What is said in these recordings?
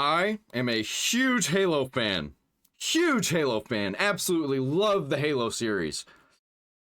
I am a huge Halo fan. Huge Halo fan. Absolutely love the Halo series.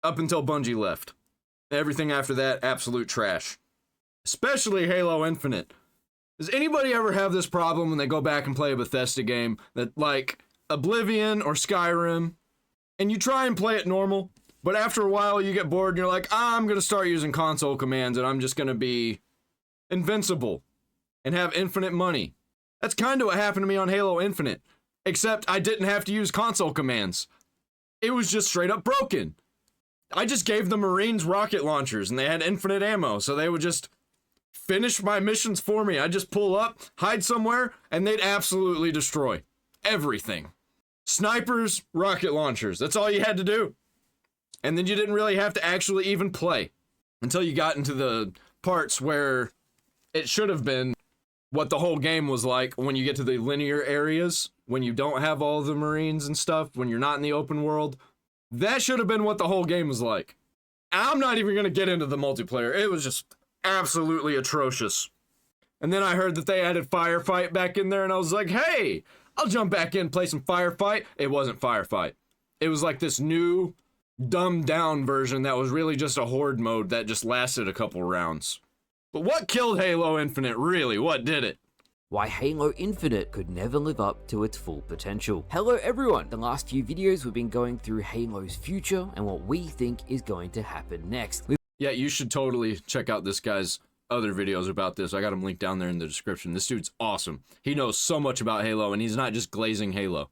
Up until Bungie left. Everything after that, absolute trash. Especially Halo Infinite. Does anybody ever have this problem when they go back and play a Bethesda game that, like, Oblivion or Skyrim, and you try and play it normal, but after a while you get bored and you're like, I'm gonna start using console commands and I'm just gonna be invincible and have infinite money. That's kind of what happened to me on Halo Infinite, except I didn't have to use console commands. It was just straight up broken. I just gave the Marines rocket launchers and they had infinite ammo, so they would just finish my missions for me. I'd just pull up, hide somewhere, and they'd absolutely destroy everything. Snipers, rocket launchers, that's all you had to do. And then you didn't really have to actually even play until you got into the parts where it should have been what the whole game was like when you get to the linear areas, when you don't have all the Marines and stuff, when you're not in the open world. That should have been what the whole game was like. I'm not even going to get into the multiplayer. It was just absolutely atrocious. And then I heard that they added Firefight back in there, and I was like, hey, I'll jump back in and play some Firefight. It wasn't Firefight. It was like this new, dumbed down version that was really just a horde mode that just lasted a couple rounds. But what killed Halo Infinite, really? What did it? Why Halo Infinite could never live up to its full potential. Hello everyone! The last few videos we've been going through Halo's future and what we think is going to happen next. Yeah, you should totally check out this guy's other videos about this. I got him linked down there in the description. This dude's awesome. He knows so much about Halo, and he's not just glazing Halo.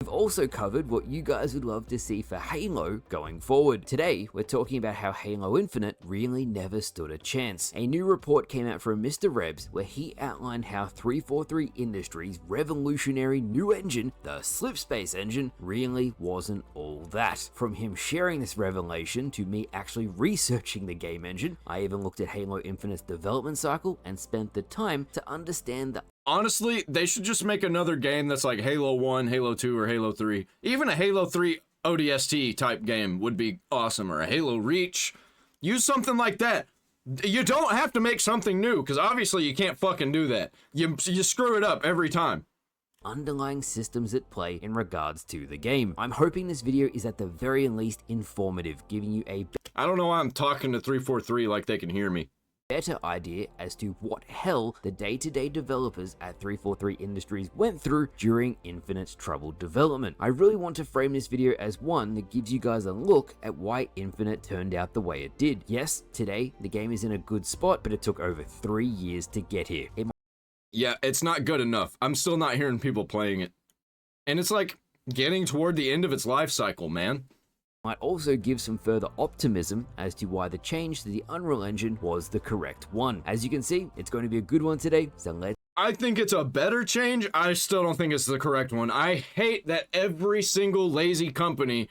We've also covered what you guys would love to see for Halo going forward. Today, we're talking about how Halo Infinite really never stood a chance. A new report came out from Mr. Rebs where he outlined how 343 Industries' revolutionary new engine, the Slipspace engine, really wasn't all that. From him sharing this revelation to me actually researching the game engine, I even looked at Halo Infinite's development cycle and spent the time to understand the Honestly, they should just make another game that's like Halo 1, Halo 2, or Halo 3. Even a Halo 3 ODST type game would be awesome, or a Halo Reach. Use something like that. You don't have to make something new, because obviously you can't fucking do that. You screw it up every time. Underlying systems at play in regards to the game. I'm hoping this video is at the very least informative, giving you a I don't know why I'm talking to 343 like they can hear me. Better idea as to what hell the day-to-day developers at 343 Industries went through during Infinite's troubled development. I really want to frame this video as one that gives you guys a look at why Infinite turned out the way it did. Yes, today the game is in a good spot, but it took over 3 years to get here. Yeah, it's not good enough. I'm still not hearing people playing it. And it's like getting toward the end of its life cycle, man. Might also give some further optimism as to why the change to the Unreal Engine was the correct one. As you can see, it's going to be a good one today, so let's... I think it's a better change. I still don't think it's the correct one. I hate that every single lazy company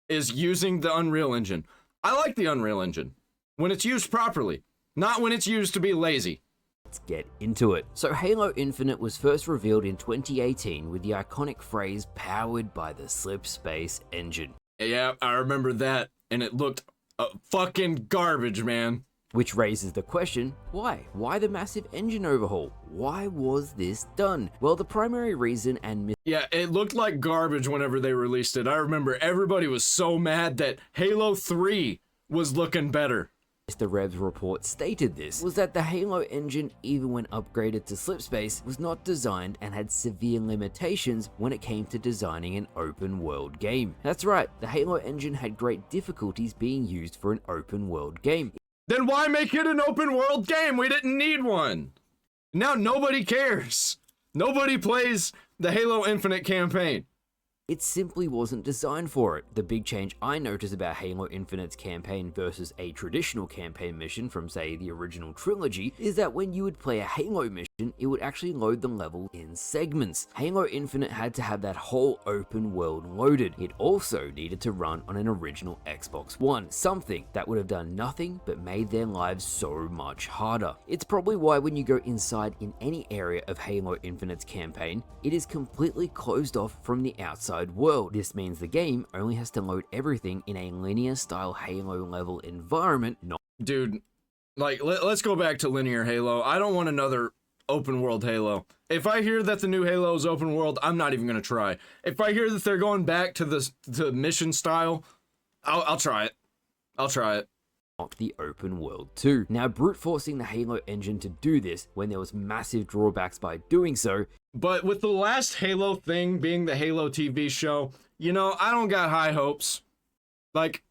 is using the Unreal Engine. I like the Unreal Engine when it's used properly, not when it's used to be lazy. Let's get into it. So Halo Infinite was first revealed in 2018 with the iconic phrase powered by the Slipspace engine. Yeah, I remember that, and it looked fucking garbage, man. Which raises the question, why? Why the massive engine overhaul? Why was this done? Well, the primary reason and... Yeah, it looked like garbage whenever they released it. I remember everybody was so mad that Halo 3 was looking better. Mr. Reb's report stated this, was that the Halo engine, even when upgraded to Slipspace, was not designed and had severe limitations when it came to designing an open world game. That's right, the Halo engine had great difficulties being used for an open world game. Then why make it an open world game? We didn't need one. Now nobody cares. Nobody plays the Halo Infinite campaign. It simply wasn't designed for it. The big change I noticed about Halo Infinite's campaign versus a traditional campaign mission from, say, the original trilogy is that when you would play a Halo mission, it would actually load the level in segments. Halo Infinite had to have that whole open world loaded. It also needed to run on an original Xbox One, something that would have done nothing but made their lives so much harder. It's probably why when you go inside in any area of Halo Infinite's campaign, it is completely closed off from the outside world. This means the game only has to load everything in a linear style Halo level environment. Dude, like, let's go back to linear Halo. I don't want another open world Halo. If I hear that the new Halo is open world, I'm not even gonna try. If I hear that they're going back to the mission style, I'll try it. I'll try it. Not the open world too. Now, brute forcing the Halo engine to do this when there was massive drawbacks by doing so. But with the last Halo thing being the Halo TV show, you know, I don't got high hopes. Like,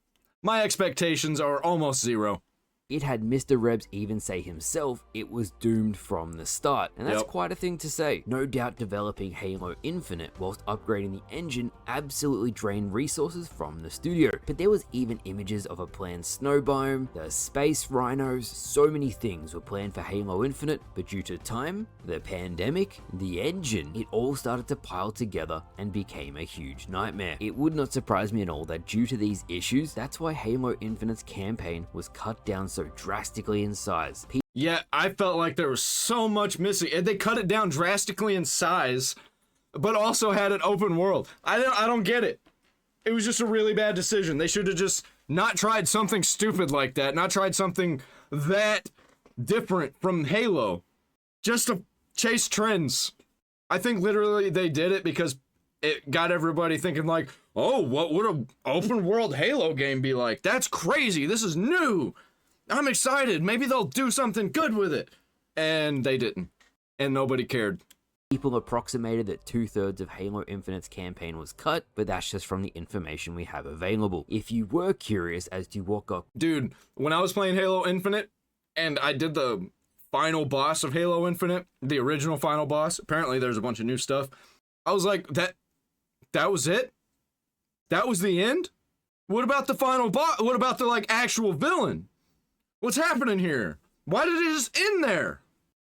my expectations are almost zero. It had Mr. Rebs even say himself it was doomed from the start, and that's quite a thing to say. No doubt developing Halo Infinite whilst upgrading the engine absolutely drained resources from the studio, but there was even images of a planned snow biome, the space rhinos, so many things were planned for Halo Infinite, but due to time, the pandemic, the engine, it all started to pile together and became a huge nightmare. It would not surprise me at all that due to these issues, that's why Halo Infinite's campaign was cut down so drastically in size. Yeah, I felt like there was so much missing. And they cut it down drastically in size, but also had an open world. I don't get it. It was just a really bad decision. They should have just not tried something stupid like that, not tried something that different from Halo, just to chase trends. I think literally they did it because it got everybody thinking like, oh, what would an open world Halo game be like? That's crazy. This is new. I'm excited. Maybe they'll do something good with it. And they didn't. And nobody cared. People approximated that 2/3 of Halo Infinite's campaign was cut, but that's just from the information we have available. If you were curious as to what got... Dude, when I was playing Halo Infinite, and I did the final boss of Halo Infinite, the original final boss, apparently there's a bunch of new stuff, I was like, that was it? That was the end? What about the final boss? What about the, like, actual villain? What's happening here? Why did it just end there?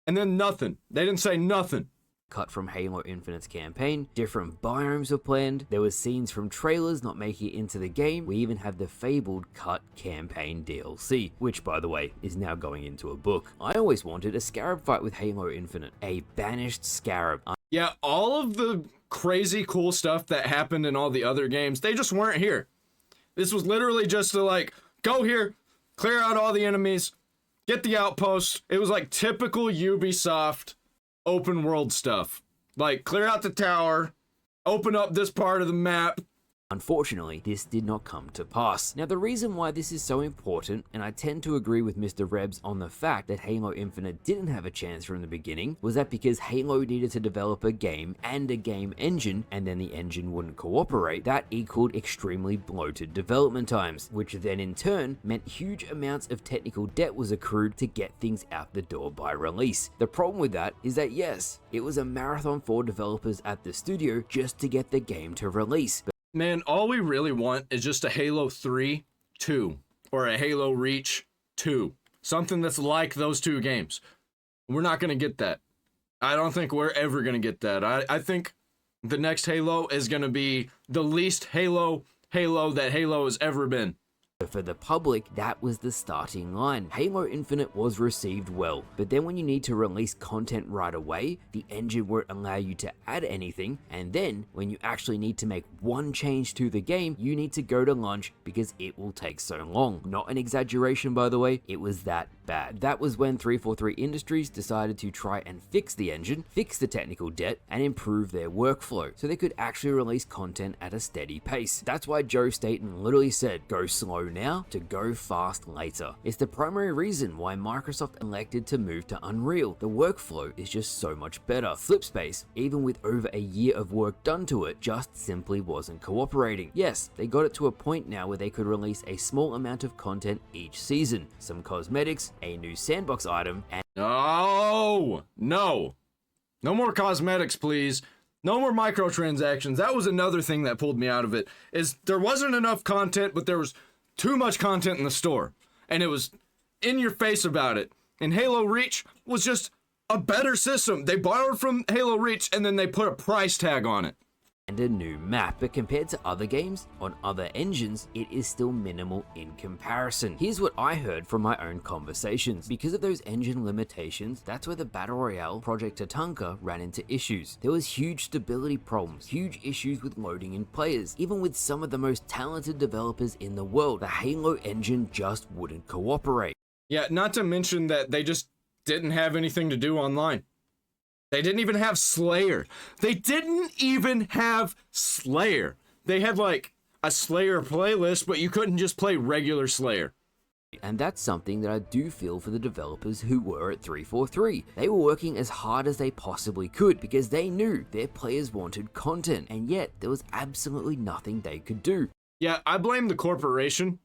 And then nothing. They didn't say nothing. Cut from Halo Infinite's campaign, different biomes were planned, there was scenes from trailers not making it into the game, we even have the fabled cut campaign DLC, which by the way, is now going into a book. I always wanted a Scarab fight with Halo Infinite, a banished Scarab. Yeah, all of the crazy cool stuff that happened in all the other games, they just weren't here. This was literally just to like, go here, clear out all the enemies, get the outpost. It was like typical Ubisoft open world stuff. Like, clear out the tower, open up this part of the map. Unfortunately, this did not come to pass. Now, the reason why this is so important, and I tend to agree with Mr. Rebs on the fact that Halo Infinite didn't have a chance from the beginning, was that because Halo needed to develop a game and a game engine, and then the engine wouldn't cooperate, that equaled extremely bloated development times, which then in turn meant huge amounts of technical debt was accrued to get things out the door by release. The problem with that is that yes, it was a marathon for developers at the studio just to get the game to release. Man, all we really want is just a Halo 3 2 or a Halo Reach 2. Something that's like those two games. We're not going to get that. I don't think we're ever going to get that. I think the next Halo is going to be the least Halo that Halo has ever been. For the public, that was the starting line. Halo Infinite was received well, but then when you need to release content right away, the engine won't allow you to add anything, and then when you actually need to make one change to the game, you need to go to launch because it will take so long. Not an exaggeration, by the way, it was that bad. That was when 343 Industries decided to try and fix the engine, fix the technical debt, and improve their workflow so they could actually release content at a steady pace. That's why Joe Staten literally said, go slow now to go fast later. It's the primary reason why Microsoft elected to move to Unreal. The workflow is just so much better. Flipspace, even with over a year of work done to it, just simply wasn't cooperating. Yes, they got it to a point now where they could release a small amount of content each season, some cosmetics, a new sandbox item, and No more cosmetics, please. No more microtransactions. That was another thing that pulled me out of it, is there wasn't enough content, but there was too much content in the store, and it was in your face about it. And Halo Reach was just a better system. They borrowed from Halo Reach and then they put a price tag on it. and a new map, but compared to other games on other engines, it is still minimal in comparison. Here's what I heard from my own conversations. Because of those engine limitations, that's where the Battle Royale Project Tatanka ran into issues. There was huge stability problems, huge issues with loading in players. Even with some of the most talented developers in the world, the Halo engine just wouldn't cooperate. Yeah, not to mention that they just didn't have anything to do online. They didn't even have Slayer. They didn't even have Slayer. They had like a Slayer playlist, but you couldn't just play regular Slayer. And that's something that I do feel for the developers who were at 343. They were working as hard as they possibly could because they knew their players wanted content, and yet there was absolutely nothing they could do. Yeah, I blame the corporation.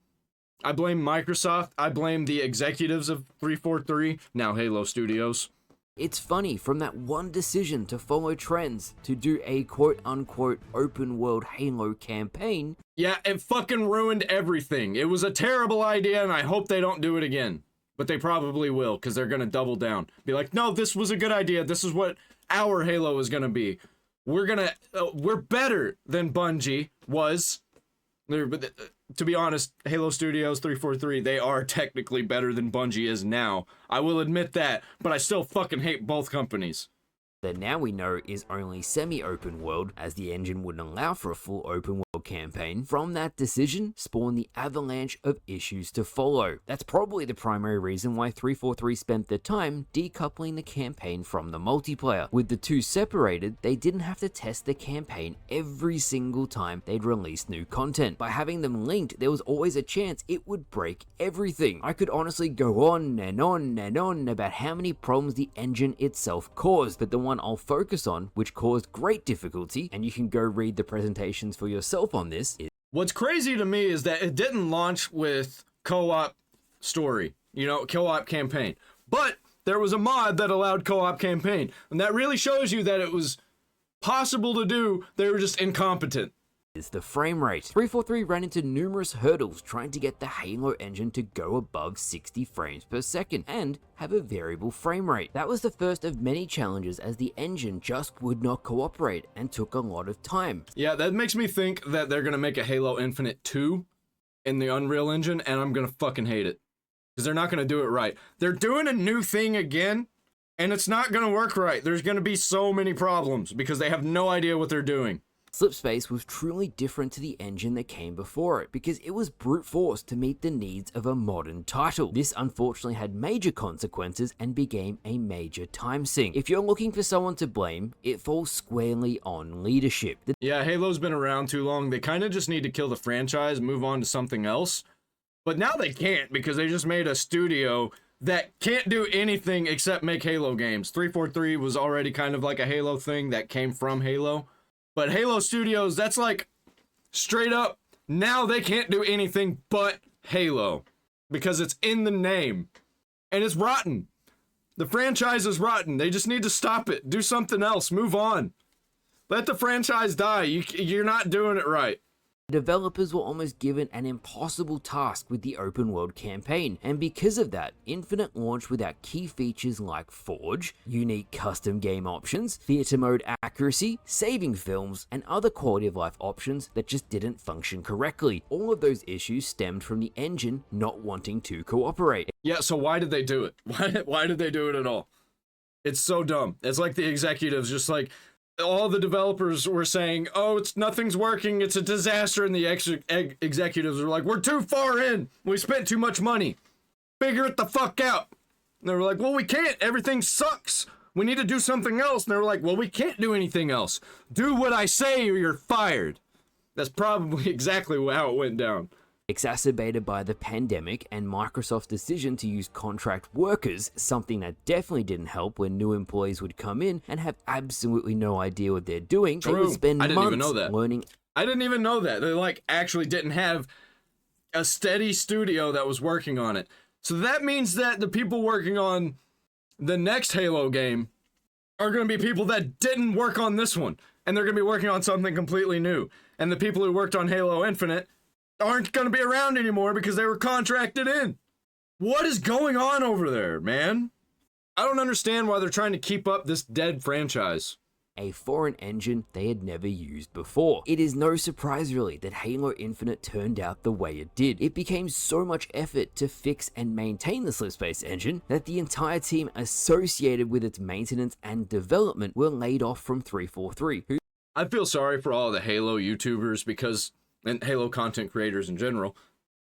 I blame Microsoft. I blame the executives of 343, now Halo Studios. It's funny, from that one decision to follow trends to do a quote-unquote open world Halo campaign. Yeah, it fucking ruined everything. It was a terrible idea, and I hope they don't do it again. But they probably will, because they're gonna double down. Be like, no, this was a good idea. This is what our Halo is gonna be. We're better than Bungie was. To be honest, Halo Studios 343, they are technically better than Bungie is now. I will admit that, but I still fucking hate both companies. That now we know is only semi-open world, as the engine wouldn't allow for a full open world campaign. From that decision spawned the avalanche of issues to follow. That's probably the primary reason why 343 spent their time decoupling the campaign from the multiplayer. With the two separated, they didn't have to test the campaign every single time they'd release new content. By having them linked, there was always a chance it would break everything. I could honestly go on and on and on about how many problems the engine itself caused, but the one I'll focus on, which caused great difficulty, and you can go read the presentations for yourself on this, is what's crazy to me is that it didn't launch with co-op story, co-op campaign. But there was a mod that allowed co-op campaign, and that really shows you that it was possible to do. They were just incompetent. the frame rate. 343 ran into numerous hurdles trying to get the Halo engine to go above 60 frames per second and have a variable frame rate. That was the first of many challenges, as the engine just would not cooperate and took a lot of time. Yeah, that makes me think that they're gonna make a Halo Infinite 2 in the Unreal Engine, and I'm gonna fucking hate it. Because they're not gonna do it right. They're doing a new thing again, and it's not gonna work right. There's gonna be so many problems because they have no idea what they're doing. Slipspace was truly different to the engine that came before it because it was brute force to meet the needs of a modern title. This unfortunately had major consequences and became a major time sink. If you're looking for someone to blame, it falls squarely on leadership. Yeah, Halo's been around too long. They kind of just need to kill the franchise, move on to something else. But now they can't because they just made a studio that can't do anything except make Halo games. 343 was already kind of like a Halo thing that came from Halo. But Halo Studios, that's like straight up, now they can't do anything but Halo because it's in the name and it's rotten. The franchise is rotten. They just need to stop it. Do something else. Move on. Let the franchise die. You're not doing it right. Developers were almost given an impossible task with the open world campaign, and because of that, Infinite launched without key features like Forge, unique custom game options, theater mode accuracy, saving films, and other quality of life options that just didn't function correctly. All of those issues stemmed from the engine not wanting to cooperate. Yeah, so why did they do it? Why did they do it at all? It's so dumb. It's like the executives just like, all the developers were saying, oh, nothing's working, it's a disaster, and the executives were like, we're too far in, we spent too much money, figure it the fuck out. And they were like, well, we can't, everything sucks, we need to do something else. And they were like, well, we can't do anything else, do what I say or you're fired. That's probably exactly how it went down. Exacerbated by the pandemic and Microsoft's decision to use contract workers, something that definitely didn't help when new employees would come in and have absolutely no idea what they're doing. True. They would spend I didn't even months know that. learning. I didn't even know that. They like actually didn't have a steady studio that was working on it. So that means that the people working on the next Halo game are going to be people that didn't work on this one. And they're going to be working on something completely new. And the people who worked on Halo Infinite aren't going to be around anymore because they were contracted in. What is going on over there, man? I don't understand why they're trying to keep up this dead franchise. A foreign engine they had never used before. It is no surprise really that Halo Infinite turned out the way it did. It became so much effort to fix and maintain the Slipspace engine that the entire team associated with its maintenance and development were laid off from 343. I feel sorry for all the Halo YouTubers and Halo content creators in general,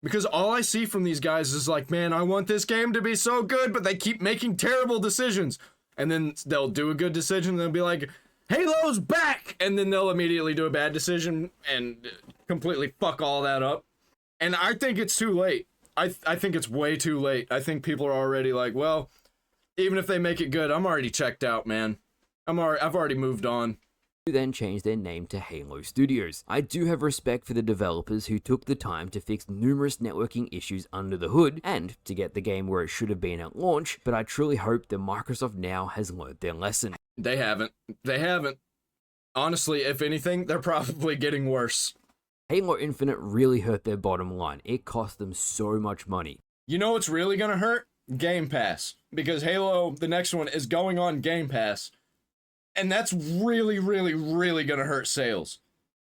because all I see from these guys is like, man, I want this game to be so good, but they keep making terrible decisions. and then they'll do a good decision, and they'll be like, Halo's back! And then they'll immediately do a bad decision and completely fuck all that up. And I think it's too late. I think it's way too late. I think people are already like, well, even if they make it good, I'm already checked out, man. I've already moved on. Who then changed their name to Halo Studios. I do have respect for the developers who took the time to fix numerous networking issues under the hood and to get the game where it should have been at launch, but I truly hope that Microsoft now has learned their lesson. They haven't. Honestly, if anything, they're probably getting worse. Halo Infinite really hurt their bottom line. It cost them so much money. You know what's really gonna hurt? Game Pass. Because Halo, the next one, is going on Game Pass. And that's really, really, really gonna hurt sales.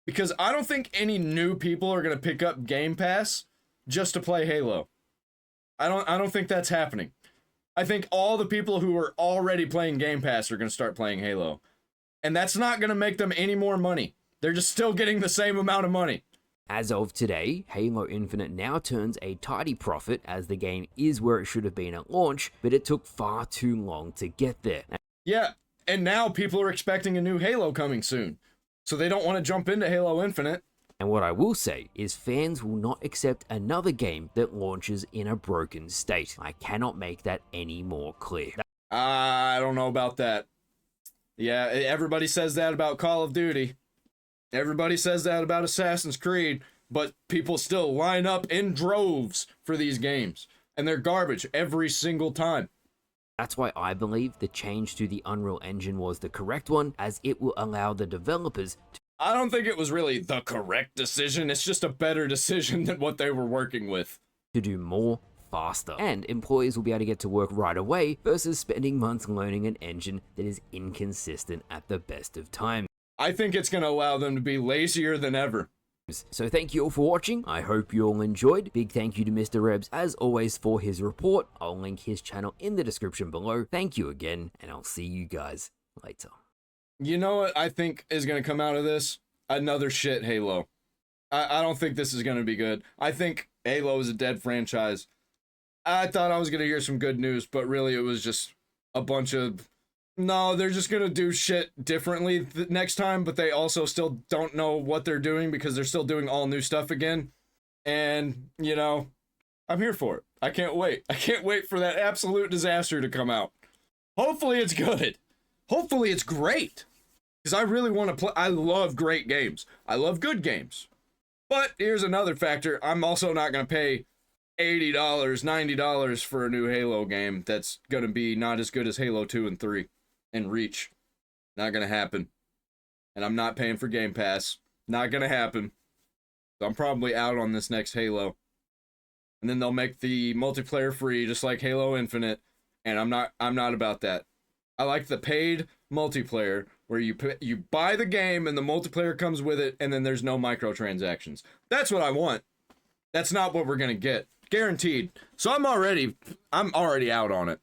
Because I don't think any new people are gonna pick up Game Pass just to play Halo. I don't think that's happening. I think all the people who are already playing Game Pass are gonna start playing Halo. And that's not gonna make them any more money. They're just still getting the same amount of money. As of today, Halo Infinite now turns a tidy profit as the game is where it should have been at launch, but it took far too long to get there. Yeah, and now people are expecting a new Halo coming soon. So they don't want to jump into Halo Infinite. And what I will say is fans will not accept another game that launches in a broken state. I cannot make that any more clear. I don't know about that. Yeah, everybody says that about Call of Duty. Everybody says that about Assassin's Creed, but people still line up in droves for these games. And they're garbage every single time. That's why I believe the change to the Unreal Engine was the correct one, as it will allow the developers to I don't think it was really the correct decision. It's just a better decision than what they were working with. do more faster. And employees will be able to get to work right away versus spending months learning an engine that is inconsistent at the best of times. I think it's going to allow them to be lazier than ever. So thank you all for watching. I hope you all enjoyed. Big thank you to Mr. Rebs as always for his report. I'll link his channel in the description below. Thank you again, and I'll see you guys later. You know what I think is going to come out of this? Another shit Halo. I don't think this is going to be good. I think Halo is a dead franchise. I thought I was going to hear some good news, but really it was just a bunch of... No, they're just going to do shit differently next time, but they also still don't know what they're doing because they're still doing all new stuff again. And, you know, I'm here for it. I can't wait. I can't wait for that absolute disaster to come out. Hopefully it's good. Hopefully it's great. Because I really want to play. I love great games. I love good games. But here's another factor. I'm also not going to pay $80, $90 for a new Halo game that's going to be not as good as Halo 2 and 3 and Reach. Not going to happen. And I'm not paying for Game Pass. Not going to happen. So I'm probably out on this next Halo. And then they'll make the multiplayer free just like Halo Infinite, and I'm not about that. I like the paid multiplayer where you buy the game and the multiplayer comes with it and then there's no microtransactions. That's what I want. That's not what we're going to get. Guaranteed. So I'm already out on it.